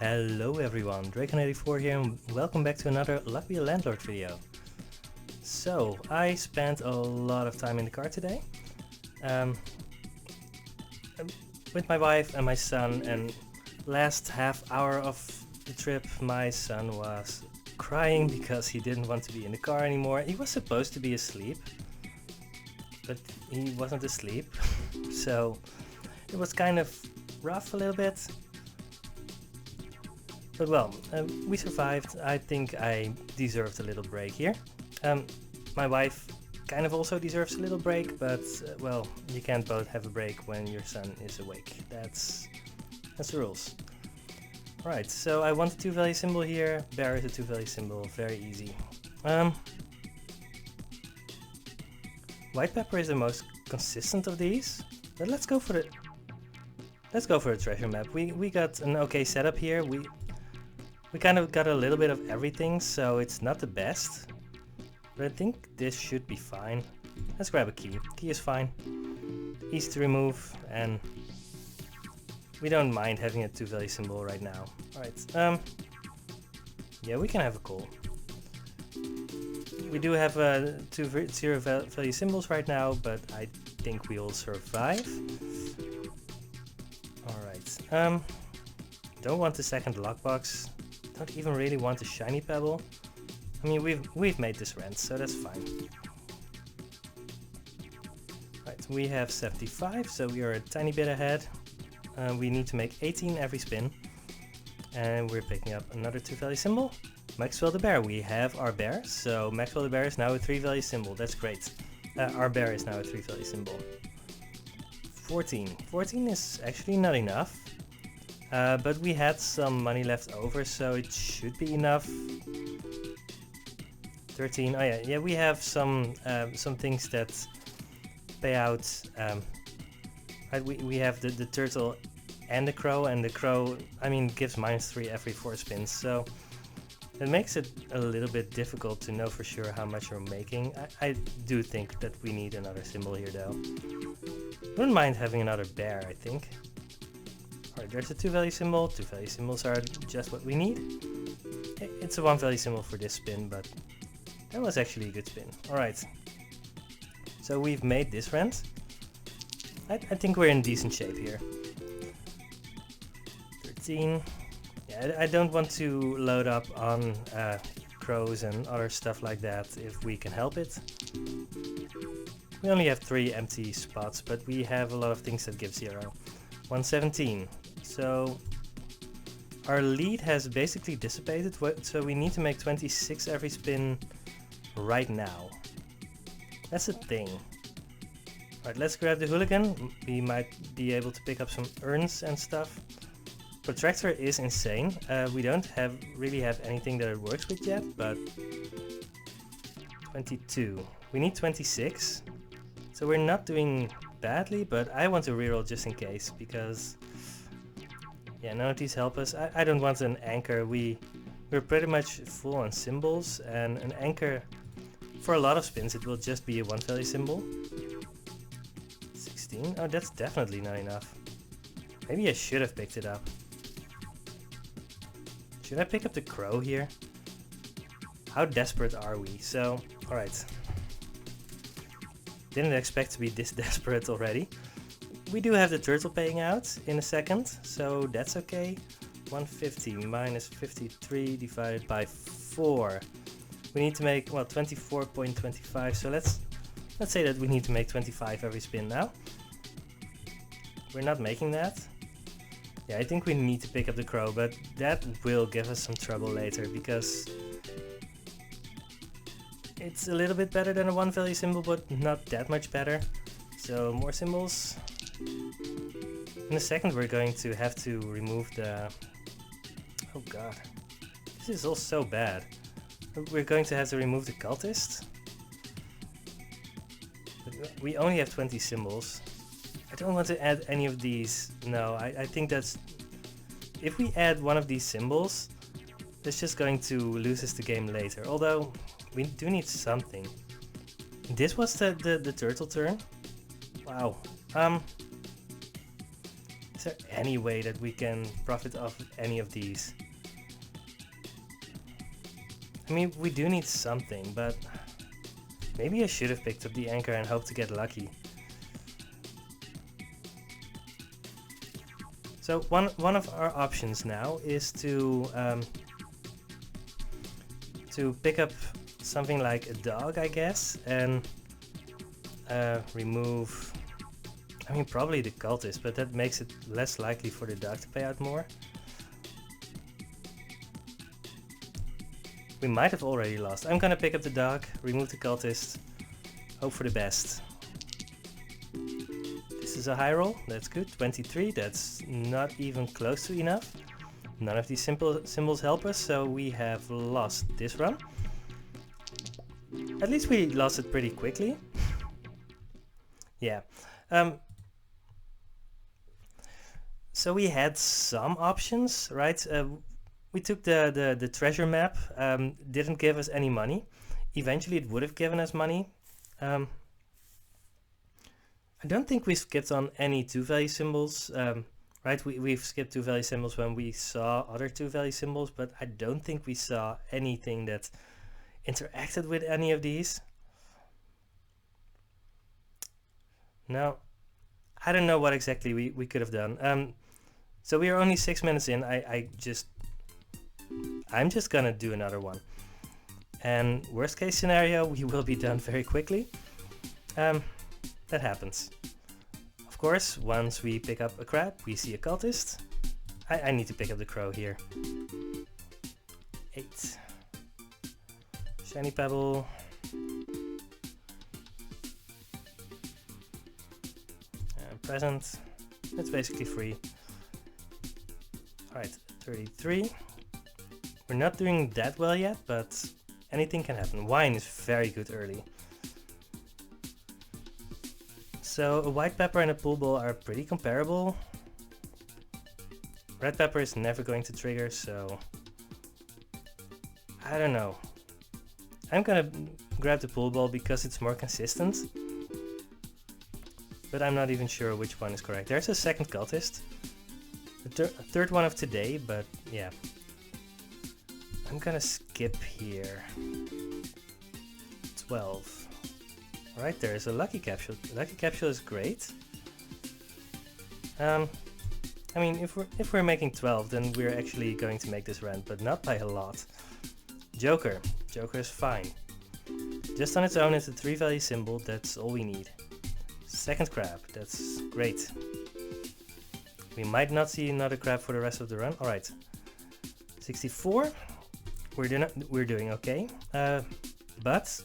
Hello everyone, Draken84 here and welcome back to another Lucky Landlord video. So, I spent a lot of time in the car today with my wife and my son, and last half hour of the trip my son was crying because he didn't want to be in the car anymore. He was supposed to be asleep, but he wasn't asleep, so it was kind of rough a little bit. But well, we survived. I think I deserved a little break here. My wife kind of also deserves a little break, but well, you can't both have a break when your son is awake. That's the rules. Alright, so I want a 2-value symbol here. Bear is a 2-value symbol, very easy. White pepper is the most consistent of these, but let's go for the treasure map. We got an okay setup here. We kind of got a little bit of everything, so it's not the best. But I think this should be fine. Let's grab a key. Key is fine. Easy to remove, and we don't mind having a 2-value symbol right now. Alright, yeah, we can have a call. We do have 2 0-value symbols right now, but I think we'll survive. Alright, don't want the second lockbox. Don't even really want a shiny pebble. I mean, we've made this rent, so that's fine. Right, we have 75, so we are a tiny bit ahead. We need to make 18 every spin, and we're picking up another 2-value symbol. Maxwell the bear. We have our bear, so Maxwell the bear is now a 3-value symbol. That's great. Our bear is now a 3-value symbol. 14. 14 is actually not enough. But we had some money left over, so it should be enough. 13. Oh yeah, we have some things that pay out. Right, we have the turtle and the crow I mean gives -3 every 4 spins, so it makes it a little bit difficult to know for sure how much you're making. I do think that we need another symbol here though. Wouldn't mind having another bear, I think. Alright, there's a 2-value symbol. 2-value symbols are just what we need. It's a 1-value symbol for this spin, but that was actually a good spin. Alright, so we've made this rent. I think we're in decent shape here. 13. Yeah, I don't want to load up on crows and other stuff like that if we can help it. We only have 3 empty spots, but we have a lot of things that give 0. 117. So our lead has basically dissipated, so we need to make 26 every spin right now. That's the thing. Alright, let's grab the hooligan. We might be able to pick up some urns and stuff. Protractor is insane. We don't really have anything that it works with yet, but 22. We need 26. So we're not doing badly, but I want to reroll just in case, because yeah, none of these help us. I don't want an anchor. We're pretty much full on symbols, and an anchor for a lot of spins it will just be a 1-value symbol. 16. Oh, that's definitely not enough. Maybe I should have picked it up. Should I pick up the crow here? How desperate are we? So, alright. Didn't expect to be this desperate already. We do have the turtle paying out in a second, so that's okay. 150 minus 53 divided by 4. We need to make, well, 24.25, so let's say that we need to make 25 every spin now. We're not making that. Yeah, I think we need to pick up the crow, but that will give us some trouble later, because it's a little bit better than a 1-value symbol, but not that much better. So more symbols. In a second we're going to have to remove the... Oh god. This is all so bad. We're going to have to remove the cultist. But we only have 20 symbols. I don't want to add any of these. No, I think that's... If we add one of these symbols, that's just going to lose us the game later. Although, we do need something. This was the turtle turn. Wow. Is there any way that we can profit off any of these? I mean, we do need something, but maybe I should have picked up the anchor and hoped to get lucky. So one of our options now is to pick up something like a dog, I guess, and remove, I mean, probably the cultist, but that makes it less likely for the dog to pay out more. We might have already lost. I'm gonna pick up the dog, remove the cultist, hope for the best. This is a high roll, that's good. 23, that's not even close to enough. None of these symbols help us, so we have lost this run. At least we lost it pretty quickly. Yeah. So we had some options, right? We took the treasure map, didn't give us any money. Eventually it would have given us money. I don't think we skipped on any 2-value symbols, right? We've skipped 2-value symbols when we saw other 2-value symbols, but I don't think we saw anything that interacted with any of these. No, I don't know what exactly we could have done. So we are only 6 minutes in. I'm just gonna do another one. And worst case scenario, we will be done very quickly. That happens. Of course, once we pick up a crab, we see a cultist. I need to pick up the crow here. 8. Shiny pebble. And present. It's basically free. Alright, 33. We're not doing that well yet, but anything can happen. Wine is very good early. So a white pepper and a pool ball are pretty comparable. Red pepper is never going to trigger, so I don't know. I'm gonna grab the pool ball because it's more consistent, but I'm not even sure which one is correct. There's a second cultist, the third one of today, but yeah. I'm gonna skip here. 12. Alright, there's a lucky capsule. Lucky capsule is great. I mean, if we're making 12, then we're actually going to make this run, but not by a lot. Joker. Joker is fine. Just on its own, it's a 3-value symbol. That's all we need. Second crab. That's great. We might not see another crab for the rest of the run. Alright. 64. We're doing okay. But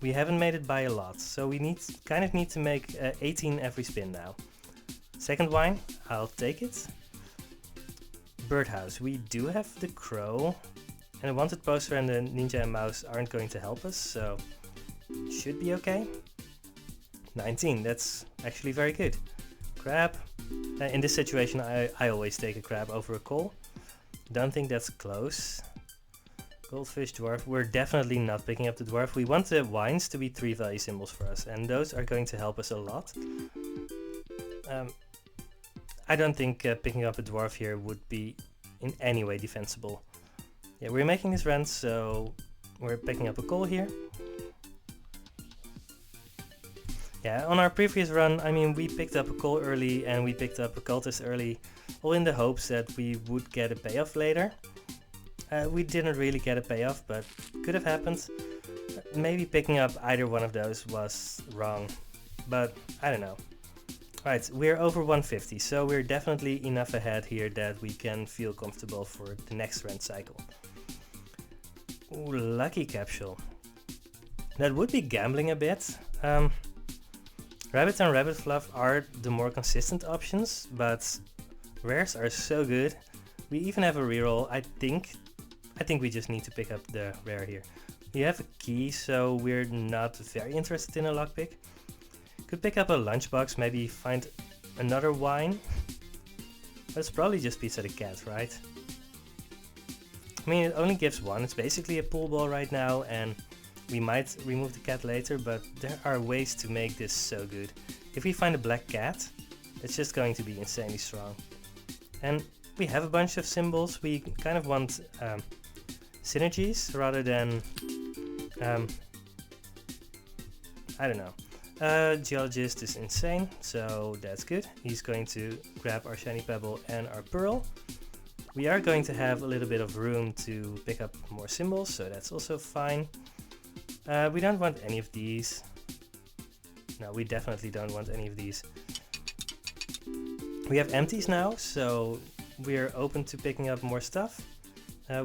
we haven't made it by a lot, so we kind of need to make 18 every spin now. Second wine, I'll take it. Birdhouse, we do have the crow, and the wanted poster and the ninja and mouse aren't going to help us, so should be okay. 19, that's actually very good. Crab, in this situation I always take a crab over a coal. Don't think that's close. Goldfish, dwarf, we're definitely not picking up the dwarf. We want the wines to be 3-value symbols for us, and those are going to help us a lot. I don't think picking up a dwarf here would be in any way defensible. Yeah, we're making this run, so we're picking up a coal here. Yeah, on our previous run, I mean, we picked up a coal early and we picked up a cultist early, all in the hopes that we would get a payoff later. We didn't really get a payoff, but could have happened. Maybe picking up either one of those was wrong, but I don't know. Alright, we're over 150, so we're definitely enough ahead here that we can feel comfortable for the next rent cycle. Ooh, lucky capsule. That would be gambling a bit. Rabbit and rabbit fluff are the more consistent options, but rares are so good. We even have a reroll. I think we just need to pick up the rare here. We have a key, so we're not very interested in a lockpick. Could pick up a lunchbox, maybe find another wine. But it's probably just Pizza the Cat, right? I mean, it only gives one. It's basically a pool ball right now, and we might remove the cat later, but there are ways to make this so good. If we find a black cat, it's just going to be insanely strong. And we have a bunch of symbols. We kind of want synergies rather than I don't know. Geologist is insane, so that's good. He's going to grab our shiny pebble and our pearl. We are going to have a little bit of room to pick up more symbols, so that's also fine. We don't want any of these. No, we definitely don't want any of these. We have empties now, so we're open to picking up more stuff.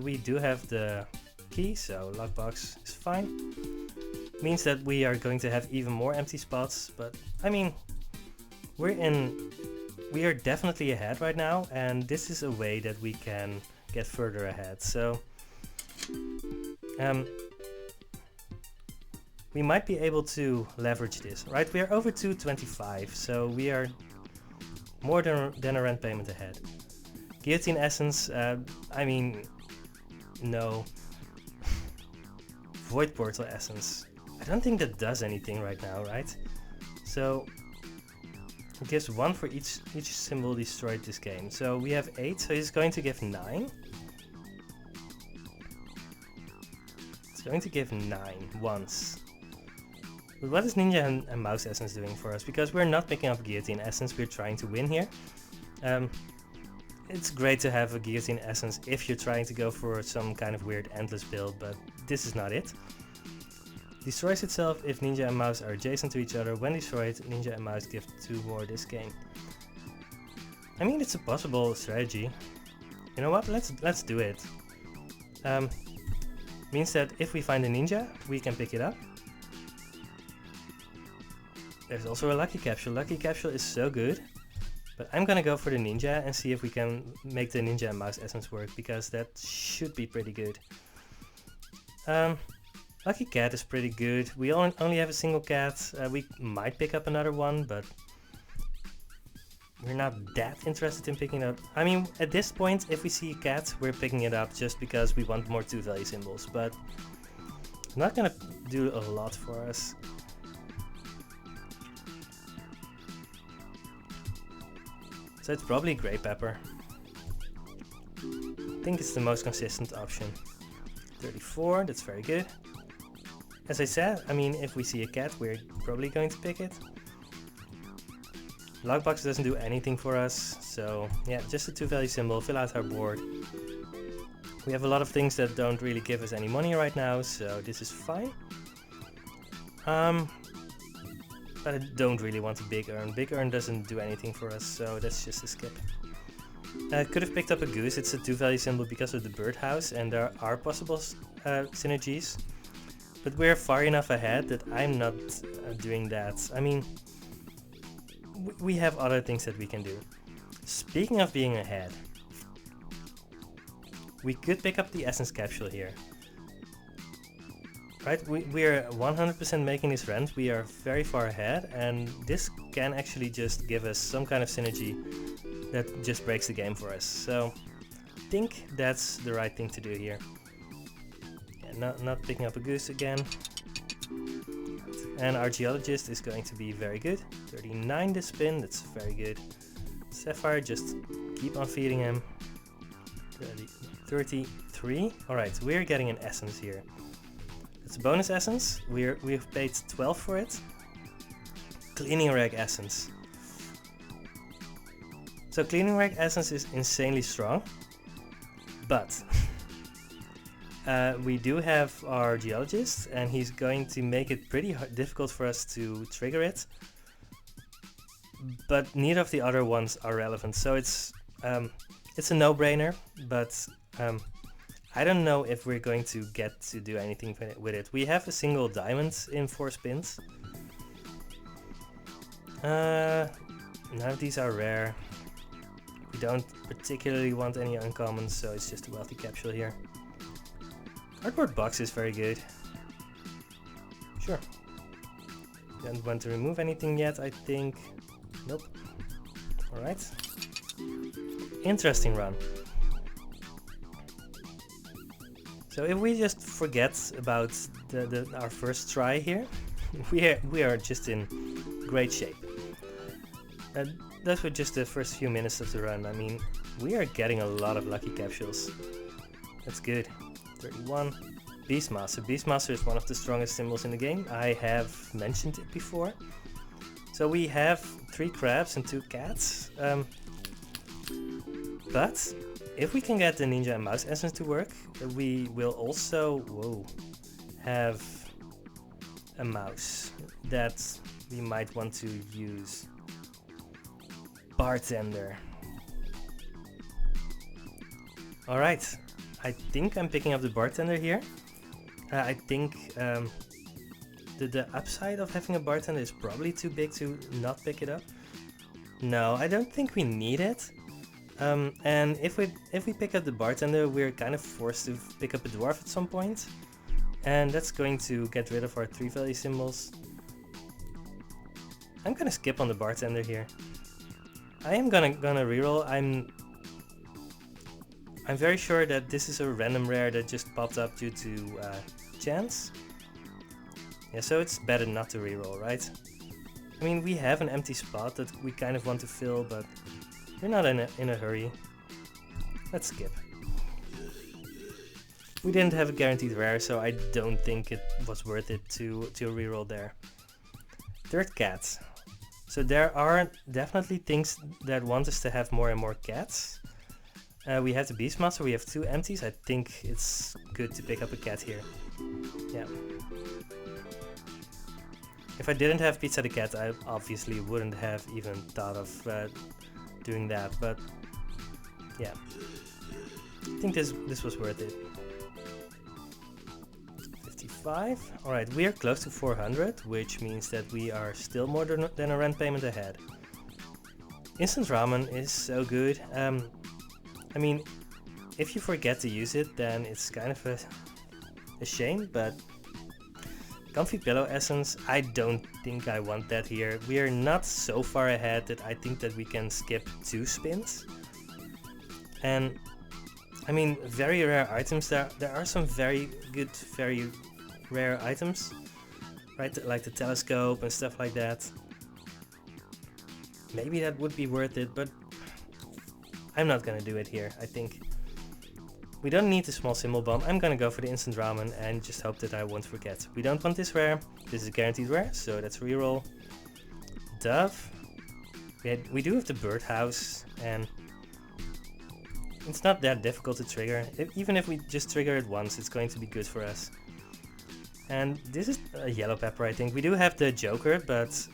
We do have the key, so lockbox is fine. Means that we are going to have even more empty spots, but I mean, we are definitely ahead right now, and this is a way that we can get further ahead. So we might be able to leverage this, right? We are over 225, so we are more than a rent payment ahead. Guillotine Essence, I mean, no. Void Portal Essence. I don't think that does anything right now, right? So it gives 1 for each symbol destroyed this game. So we have 8, so he's going to give 9. It's going to give 9 once. But what is Ninja and Mouse Essence doing for us? Because we're not picking up Guillotine Essence, we're trying to win here. It's great to have a Guillotine Essence if you're trying to go for some kind of weird endless build, but this is not it. Destroys itself if Ninja and Mouse are adjacent to each other. When destroyed, Ninja and Mouse give 2 more this game. I mean, it's a possible strategy. You know what? Let's do it. Means that if we find a Ninja, we can pick it up. There's also a Lucky Capsule. Lucky Capsule is so good. But I'm gonna go for the Ninja and see if we can make the Ninja and Mouse Essence work, because that should be pretty good. Lucky Cat is pretty good. We only have a single cat. We might pick up another one, but we're not that interested in picking up. I mean, at this point, if we see a cat, we're picking it up just because we want more 2-value symbols, but not gonna do a lot for us. So it's probably Grey Pepper. I think it's the most consistent option. 34, that's very good. As I said, I mean, if we see a cat, we're probably going to pick it. Lockbox doesn't do anything for us, so yeah, just a 2-value symbol, fill out our board. We have a lot of things that don't really give us any money right now, so this is fine. But I don't really want a Big Urn. Big Urn doesn't do anything for us, so that's just a skip. Could have picked up a goose. It's a 2-value symbol because of the birdhouse, and there are possible synergies. But we're far enough ahead that I'm not doing that. I mean, we have other things that we can do. Speaking of being ahead, we could pick up the Essence Capsule here. Right, we're 100% making this rent, we are very far ahead, and this can actually just give us some kind of synergy that just breaks the game for us. So I think that's the right thing to do here. Yeah, not picking up a goose again. And our Geologist is going to be very good. 39 this spin, that's very good. Sapphire, just keep on feeding him. 33. Alright, we're getting an Essence here. It's a bonus Essence. We've paid 12 for it. Cleaning Rag Essence. So Cleaning Rag Essence is insanely strong, but we do have our Geologist, and he's going to make it pretty difficult for us to trigger it. But neither of the other ones are relevant, so it's a no-brainer. But I don't know if we're going to get to do anything with it. We have a single diamond in 4 spins. None of these are rare. We don't particularly want any uncommons, so it's just a wealthy capsule here. Cardboard box is very good. Sure. Don't want to remove anything yet, I think. Nope. Alright. Interesting run. So if we just forget about our first try here, we are just in great shape. those were just the first few minutes of the run. I mean, we are getting a lot of lucky capsules. That's good. 31. Beastmaster. Beastmaster is one of the strongest symbols in the game. I have mentioned it before. So we have 3 crabs and 2 cats. But if we can get the ninja and mouse essence to work, we will also have a mouse that we might want to use. Bartender. Alright, I think I'm picking up the bartender here. I think the upside of having a bartender is probably too big to not pick it up. No, I don't think we need it. And if we pick up the bartender, we're kind of forced to pick up a dwarf at some point. And that's going to get rid of our 3 value symbols. I'm gonna skip on the bartender here. I am gonna reroll. I'm very sure that this is a random rare that just popped up due to chance. Yeah, so it's better not to reroll, right? I mean, we have an empty spot that we kind of want to fill, but we're not in a hurry. Let's skip. We didn't have a guaranteed rare, so I don't think it was worth it to reroll there. Third cat. So there are definitely things that want us to have more and more cats. We have the Beastmaster, we have 2 empties. I think it's good to pick up a cat here. Yeah. If I didn't have Pizza the Cat, I obviously wouldn't have even thought of doing that, but yeah. I think this was worth it. 55. Alright, we are close to 400, which means that we are still more than a rent payment ahead. Instant ramen is so good. I mean, if you forget to use it, then it's kind of a shame, but Comfy Pillow Essence, I don't think I want that here. We are not so far ahead that I think that we can skip 2 spins. And I mean, very rare items, there are some very good, very rare items, right? Like the telescope and stuff like that. Maybe that would be worth it, but I'm not gonna do it here, I think. We don't need the small symbol bomb. I'm gonna go for the instant ramen and just hope that I won't forget. We don't want this rare. This is a guaranteed rare, so that's reroll. Dove. We do have the birdhouse, and it's not that difficult to trigger. Even if we just trigger it once, it's going to be good for us. And this is a yellow pepper, I think. We do have the Joker, but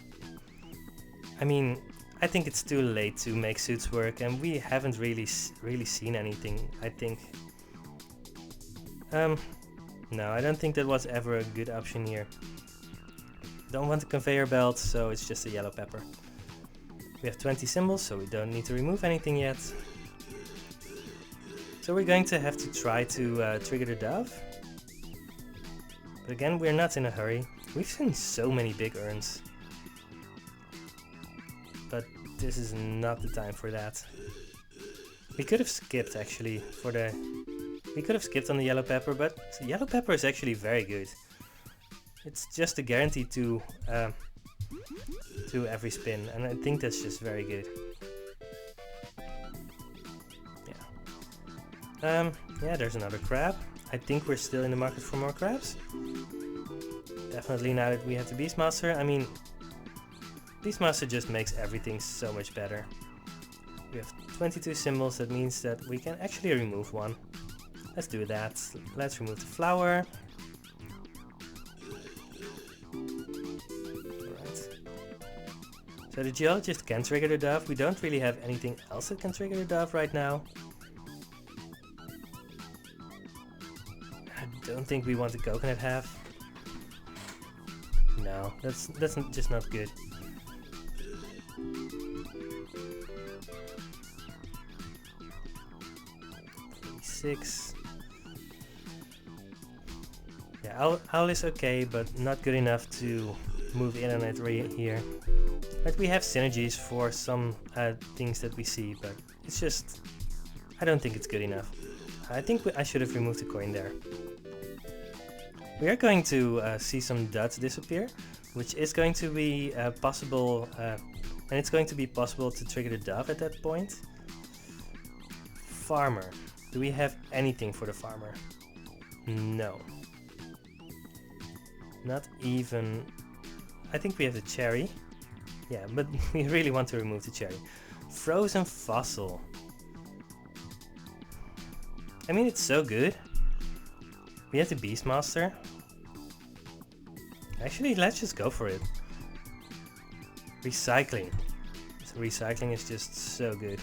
I mean, I think it's too late to make suits work, and we haven't really seen anything, I think. No, I don't think that was ever a good option here. Don't want a conveyor belt, so it's just a yellow pepper. We have 20 symbols, so we don't need to remove anything yet. So we're going to have to try to trigger the dove. But again, we're not in a hurry. We've seen so many big urns. But this is not the time for that. We could have skipped actually for the... We could have skipped on the yellow pepper, but the yellow pepper is actually very good. It's just a guarantee to every spin, and I think that's just very good. Yeah. Yeah, there's another crab. I think we're still in the market for more crabs. Definitely now that we have the Beastmaster. I mean, Beastmaster just makes everything so much better. We have 22 symbols, that means that we can actually remove one. Let's do that. Let's remove the flower. Alright. So the geologist can trigger the dove. We don't really have anything else that can trigger the dove right now. I don't think we want the coconut half. No, that's just not good. Six. Yeah, owl is okay, but not good enough to move in on it right here. But we have synergies for some things that we see, but it's just... I don't think it's good enough. I think I should have removed the coin there. We are going to see some dots disappear, which is going to be a possible and it's going to be possible to trigger the dove at that point. Farmer. Do we have anything for the farmer? No. Not even... I think we have the cherry. Yeah, but we really want to remove the cherry. Frozen fossil. I mean, it's so good. We have the Beastmaster. Actually, let's just go for it. Recycling. So recycling is just so good.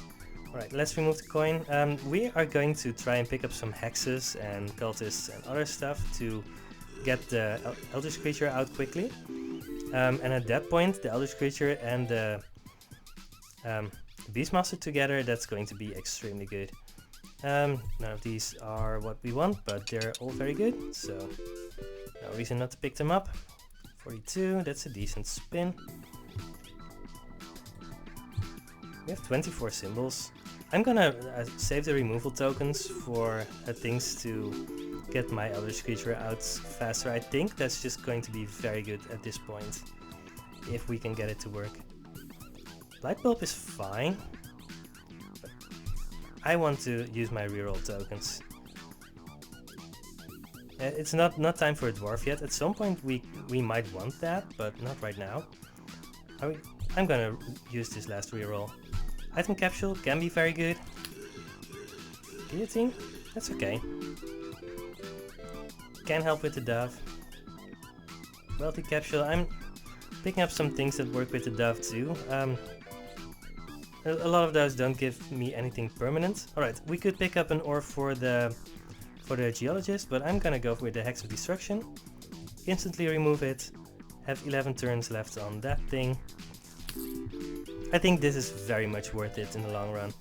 Alright, let's remove the coin. We are going to try and pick up some hexes and cultists and other stuff to get the Eldritch Creature out quickly. And at that point, the Eldritch Creature and the Beastmaster together, that's going to be extremely good. None of these are what we want, but they're all very good, so no reason not to pick them up. 42, that's a decent spin. We have 24 symbols. I'm gonna save the removal tokens for things to get my Eldritch Creature out faster. I think that's just going to be very good at this point, if we can get it to work. Light Bulb is fine. I want to use my reroll tokens. It's not time for a dwarf yet. At some point we might want that, but not right now. I'm gonna use this last reroll. Item Capsule can be very good. Guillotine? That's okay. Can help with the dove. Wealthy Capsule. I'm picking up some things that work with the dove too. A lot of those don't give me anything permanent. Alright, we could pick up an ore for the Geologist, but I'm gonna go with the Hex of Destruction. Instantly remove it. Have 11 turns left on that thing. I think this is very much worth it in the long run.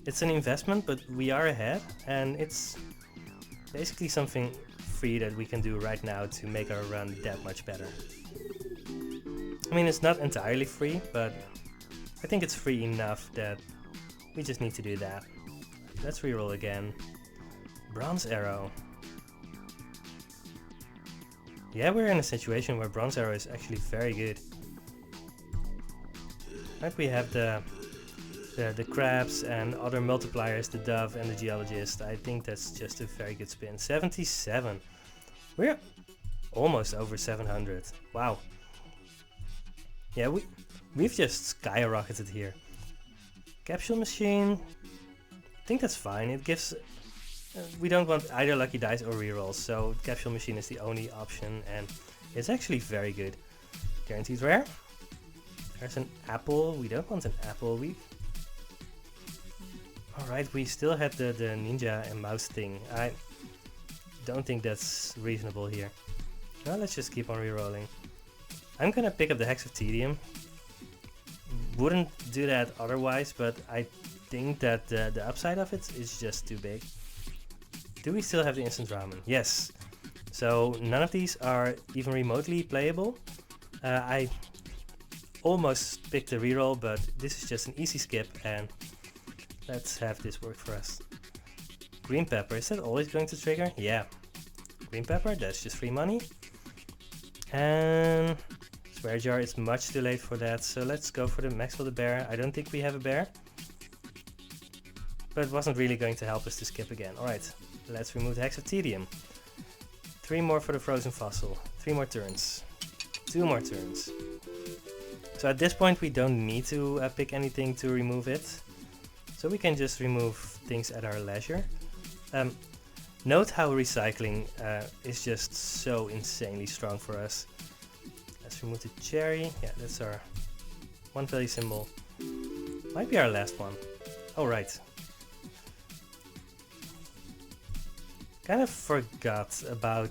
It's an investment, but we are ahead, and it's basically something free that we can do right now to make our run that much better. I mean, it's not entirely free, but I think it's free enough that we just need to do that. Let's reroll again. Bronze Arrow. Yeah, we're in a situation where Bronze Arrow is actually very good. Right, we have the crabs and other multipliers, the dove and the geologist. I think that's just a very good spin. 77. We're almost over 700. Wow. Yeah, we've just skyrocketed here. Capsule machine. I think that's fine. It gives... we don't want either lucky dice or rerolls, so Capsule machine is the only option, and it's actually very good. Guaranteed rare. There's an apple. We don't want an apple. Alright, we still had the ninja and mouse thing. I don't think that's reasonable here. Now let's just keep on rerolling. I'm gonna pick up the Hex of Tedium. Wouldn't do that otherwise, but I think that the upside of it is just too big. Do we still have the instant ramen? Yes. So none of these are even remotely playable. I almost picked a reroll, but this is just an easy skip, and let's have this work for us. Green pepper, is that always going to trigger? Yeah. Green pepper, that's just free money. And swear jar is much too late for that, so let's go for the Maxwell the bear. I don't think we have a bear, but it wasn't really going to help us to skip again. Alright, let's remove the Hex of Tedium. 3 more for the frozen fossil. 3 more turns. 2 more turns. So at this point we don't need to pick anything to remove it. So we can just remove things at our leisure. Note how recycling is just so insanely strong for us. Let's remove the cherry. Yeah, that's our 1 value symbol. Might be our last one. Oh, right. Kind of forgot about...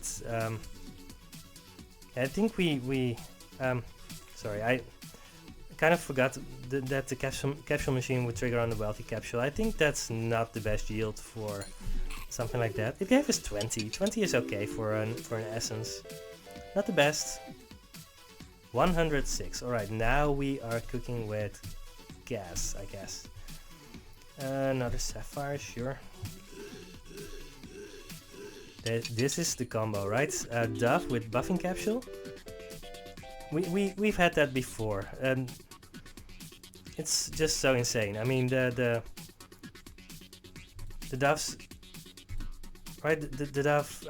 I think sorry, I kind of forgot that the capsule machine would trigger on the wealthy capsule. I think that's not the best yield for something like that. It gave us 20. 20 is okay for an essence. Not the best. 106. Alright, now we are cooking with gas, I guess. Another sapphire, sure. This is the combo, right? Dove with buffing capsule. We've had that before. It's just so insane. I mean, the doves, right? The dove,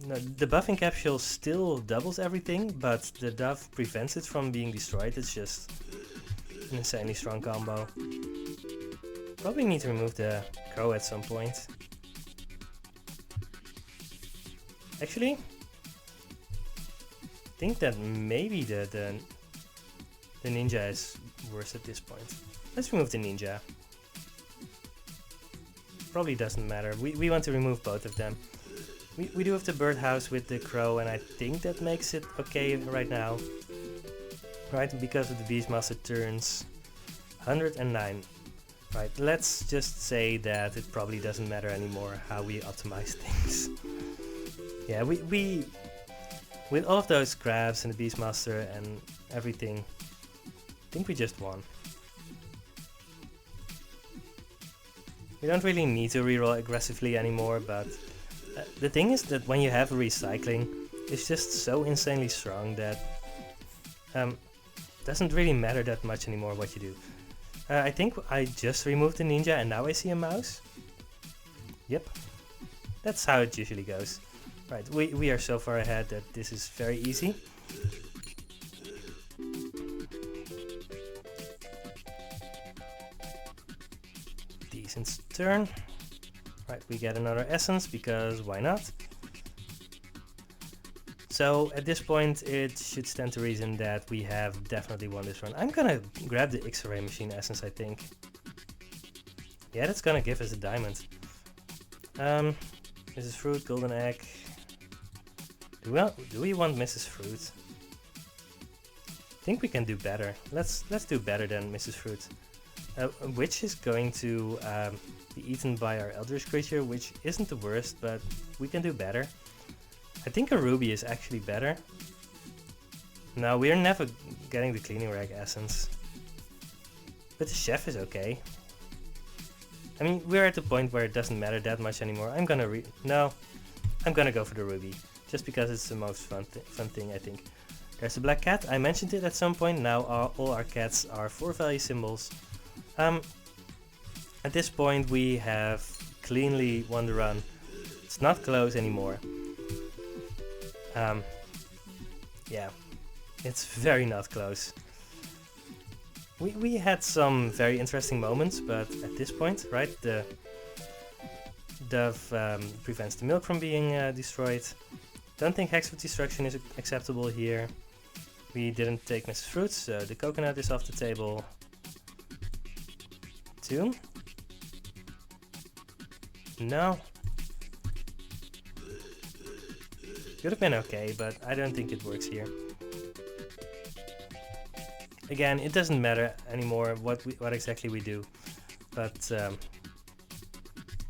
no, the buffing capsule still doubles everything, but the dove prevents it from being destroyed. It's just an insanely strong combo. Probably need to remove the crow at some point. Actually, I think that maybe the ninja is worse at this point. Let's remove the ninja. Probably doesn't matter. We want to remove both of them. We do have the birdhouse with the crow, and I think that makes it okay right now. Right, because of the Beastmaster turns 109. Right, let's just say that it probably doesn't matter anymore how we optimize things. Yeah, we with all of those crabs and the Beastmaster and everything, I think we just won. We don't really need to reroll aggressively anymore, but the thing is that when you have recycling, it's just so insanely strong that doesn't really matter that much anymore what you do. I think I just removed the ninja and now I see a mouse. Yep, that's how it usually goes. Right, we are so far ahead that this is very easy. Decent turn. Right, we get another essence because why not? So at this point it should stand to reason that we have definitely won this run. I'm gonna grab the X-ray machine essence, I think. Yeah, that's gonna give us a diamond. Mrs. Fruit, golden egg. Do we want Mrs. Fruit? I think we can do better. Let's do better than Mrs. Fruit. Witch is going to be eaten by our Eldritch creature, which isn't the worst, but we can do better. I think a ruby is actually better. No, we're never getting the cleaning rag essence. But the chef is okay. I mean, we're at the point where it doesn't matter that much anymore. I'm gonna go for the ruby. Just because it's the most fun thing, I think. There's a black cat. I mentioned it at some point. Now all our cats are 4 value symbols. At this point we have cleanly won the run. It's not close anymore. Yeah, it's very not close. We had some very interesting moments, but at this point, right, the dove prevents the milk from being destroyed. Don't think Hex of Destruction is acceptable here. We didn't take Mrs. Fruits, so the coconut is off the table. 2. No. Could have been okay, but I don't think it works here. Again, it doesn't matter anymore what exactly we do, but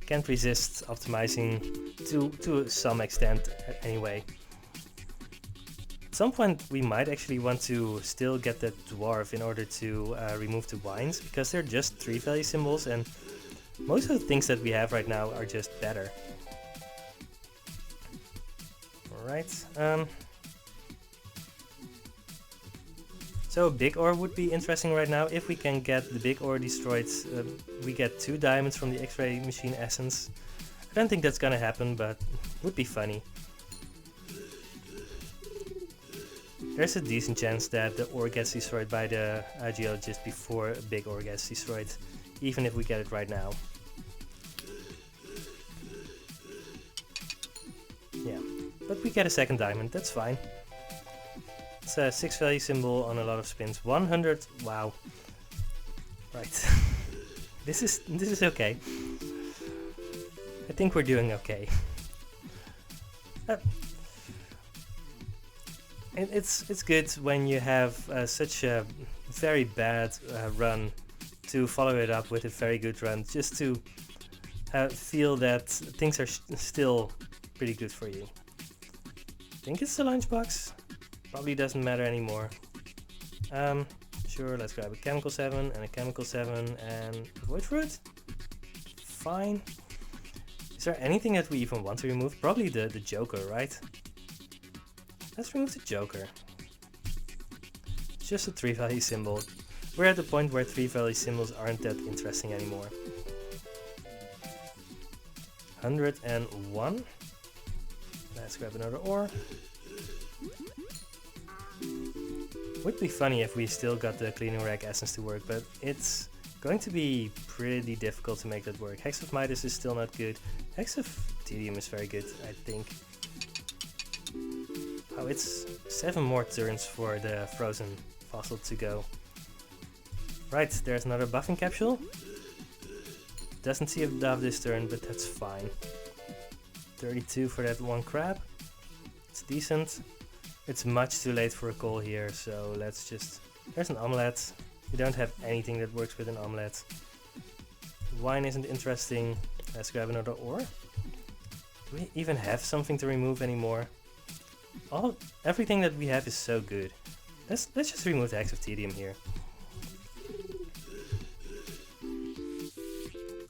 can't resist optimizing to some extent anyway. At some point we might actually want to still get the dwarf in order to remove the wines, because they're just 3 value symbols and most of the things that we have right now are just better. Alright, so a big ore would be interesting right now. If we can get the big ore destroyed, we get 2 diamonds from the X-ray machine essence. I don't think that's gonna happen, but would be funny. There's a decent chance that the ore gets destroyed by the geologist before a big ore gets destroyed, even if we get it right now. Yeah, but we get a second diamond, that's fine. It's a 6 value symbol on a lot of spins. 100, wow. Right. This is okay. I think we're doing okay. It's good when you have such a very bad run to follow it up with a very good run, just to feel that things are still pretty good for you. I think it's the lunchbox. Probably doesn't matter anymore. Sure, let's grab a chemical 7 and a chemical 7 and a void fruit. Fine. Is there anything that we even want to remove? Probably the Joker, right? Let's remove the Joker. It's just a 3 value symbol. we're at the point where 3-value symbols aren't that interesting anymore. 101. Let's grab another ore. Would be funny if we still got the cleaning rack essence to work, but it's going to be pretty difficult to make that work. Hex of Midas is still not good. Hex of Tedium is very good, I think. Oh, it's 7 more turns for the frozen fossil to go. Right, there's another buffing capsule. Doesn't see a dove this turn, but that's fine. 32 for that one crab. It's decent. It's much too late for a call here, so let's just... There's an omelette. We don't have anything that works with an omelette. Wine isn't interesting. Let's grab another ore. Do we even have something to remove anymore? Everything that we have is so good. Let's just remove the Hex of Tedium here.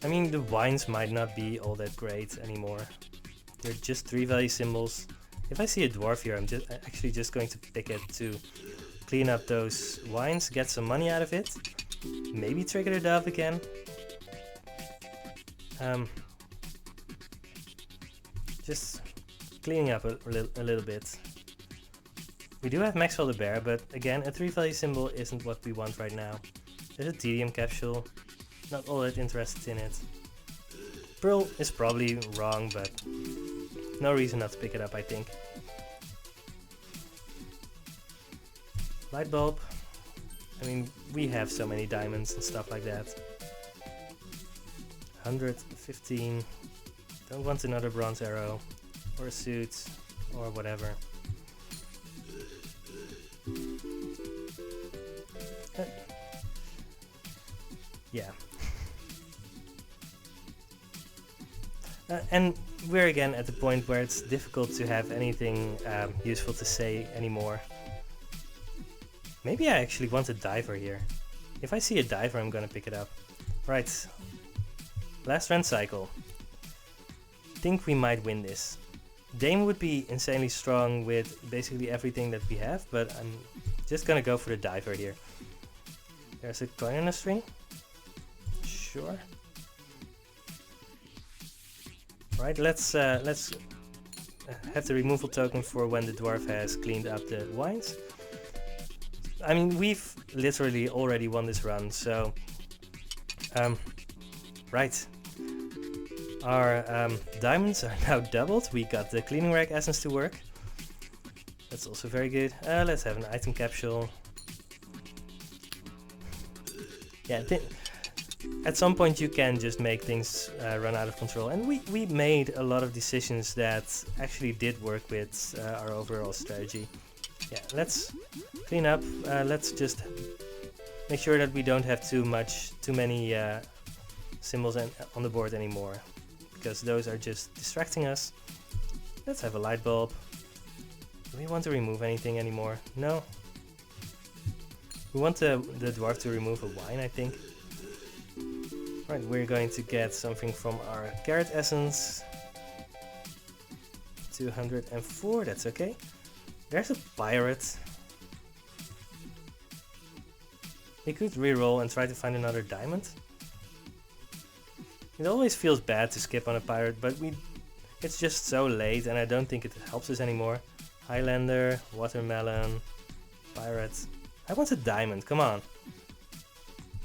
I mean, the wines might not be all that great anymore. They're just 3-value symbols. If I see a dwarf here, I'm actually just going to pick it to clean up those wines, get some money out of it. Maybe trigger the dove again. Just cleaning up a little bit. We do have Maxwell the Bear, but again, a 3-value symbol isn't what we want right now. There's a Tedium capsule. Not all that interested in it. Pearl is probably wrong, but no reason not to pick it up, I think. Light bulb. I mean, we have so many diamonds and stuff like that. 115. Don't want another bronze arrow or a suit or whatever. Yeah. And we're again at the point where it's difficult to have anything useful to say anymore. Maybe I actually want a diver here. If I see a diver, I'm gonna pick it up. Right. Last run cycle. Think we might win this. Dame would be insanely strong with basically everything that we have, but I'm just gonna go for the diver here. There's a coin on a string. Sure. Right, let's have the removal token for when the dwarf has cleaned up the wines. I mean, we've literally already won this run, so right. Our diamonds are now doubled. We got the cleaning rack essence to work. That's also very good. Let's have an item capsule. Yeah, at some point you can just make things run out of control, and we made a lot of decisions that actually did work with our overall strategy. Yeah, let's clean up. Let's just make sure that we don't have too many symbols on the board anymore, because those are just distracting us. Let's have a light bulb. Do we want to remove anything anymore? No. We want the dwarf to remove a wine, I think. Right, we're going to get something from our carrot essence. 204, that's okay. There's a pirate. We could reroll and try to find another diamond. It always feels bad to skip on a pirate, but it's just so late and I don't think it helps us anymore. Highlander, watermelon, pirate. I want a diamond, come on.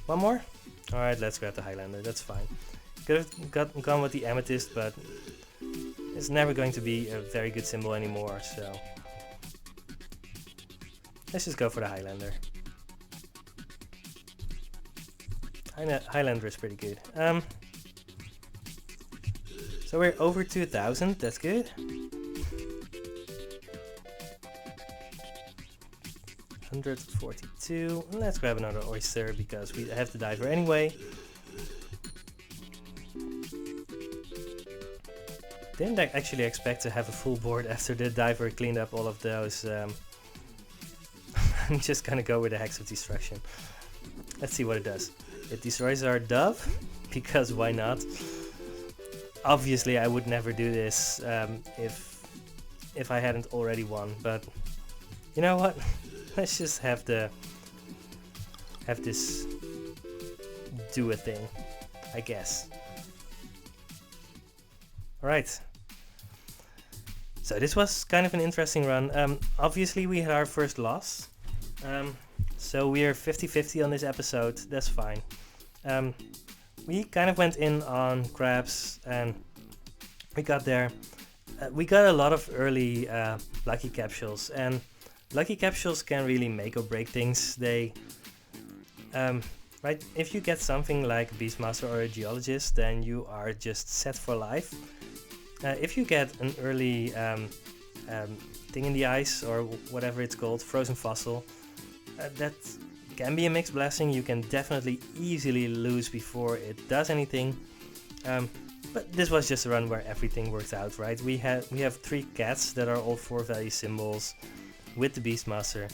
One more? Alright, let's grab the Highlander, that's fine. Could have gone with the amethyst, but it's never going to be a very good symbol anymore, so let's just go for the Highlander. Highlander is pretty good. So we're over 2000, that's good. 142. Let's grab another oyster because we have the diver anyway. Didn't actually expect to have a full board after the diver cleaned up all of those. I'm just gonna go with the Hex of Destruction. Let's see what it does. It destroys our dove, because why not? Obviously I would never do this if I hadn't already won, but you know what? Let's just have the have this do a thing, I guess. Alright. So this was kind of an interesting run. Obviously we had our first loss. So we are 50-50 on this episode, that's fine. We kind of went in on crabs and we got there. We got a lot of early lucky capsules, and lucky capsules can really make or break things. They, right, if you get something like Beastmaster or a Geologist, then you are just set for life. If you get an early thing in the ice, or whatever it's called, frozen fossil, that can be a mixed blessing. You can definitely easily lose before it does anything. But this was just a run where everything worked out, right? We have 3 cats that are all 4 value symbols with the Beastmaster.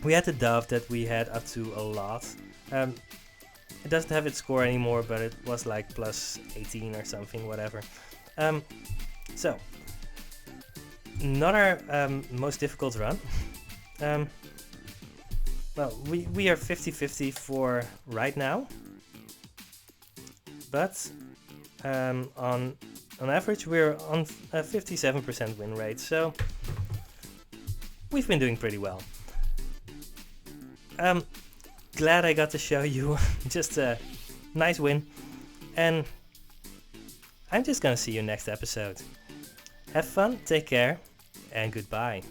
We had the dove that we had up to a lot. It doesn't have its score anymore, but it was like plus 18 or something, whatever. So, not our most difficult run. Well, we are 50-50 for right now, but on average we're on a 57% win rate, so we've been doing pretty well. Glad I got to show you just a nice win, and I'm just gonna see you next episode. Have fun, take care, and goodbye.